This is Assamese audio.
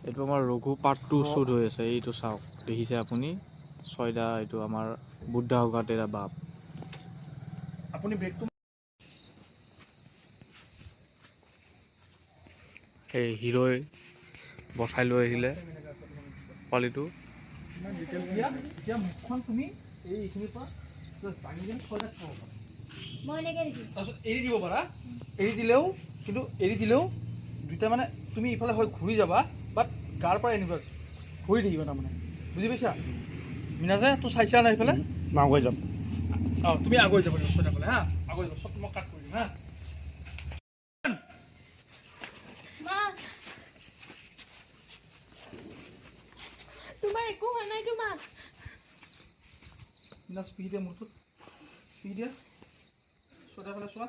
এইটো আমাৰ ৰঘু পাৰ্ট 2 শ্বুট হৈ আছে। এইটো চাওক, দেখিছে আপুনি ছয়টা। এইটো আমাৰ বুদ্ধা হোগা তেৰা বাপ। আপুনি ব্ৰেকটো এই হিৰ'ই বচাই লৈ আহিলে পোৱালিটো। এতিয়া মুখখন তুমি এইখিনিৰ পৰা দাঙি কিনে ছয়টা খাব পাৰা। তাৰপিছত এৰি দিব পাৰা। এৰি দিলেও দুইটা মানে তুমি ইফালে হৈ ঘূৰি যাবা, বাট গাৰ পৰা এনেকুৱা ঘূৰি থাকিবা তাৰমানে, বুজি পাইছা? মিনাজে তোৰ চাইছা নাই এইফালে? মই আগুৱাই যাম। অঁ, তুমি আগুৱাই যাব লাগিব ছয়টা ফালে, হা? আগুৱাই যাব, চব মই কাট কৰি দিম, হা? তোমাৰ একো হোৱা নাই তোমাৰ। মিনাজ পিহি দিয়া মূৰটোত, পিহি দিয়া। ছয়টা ফালে চোৱা।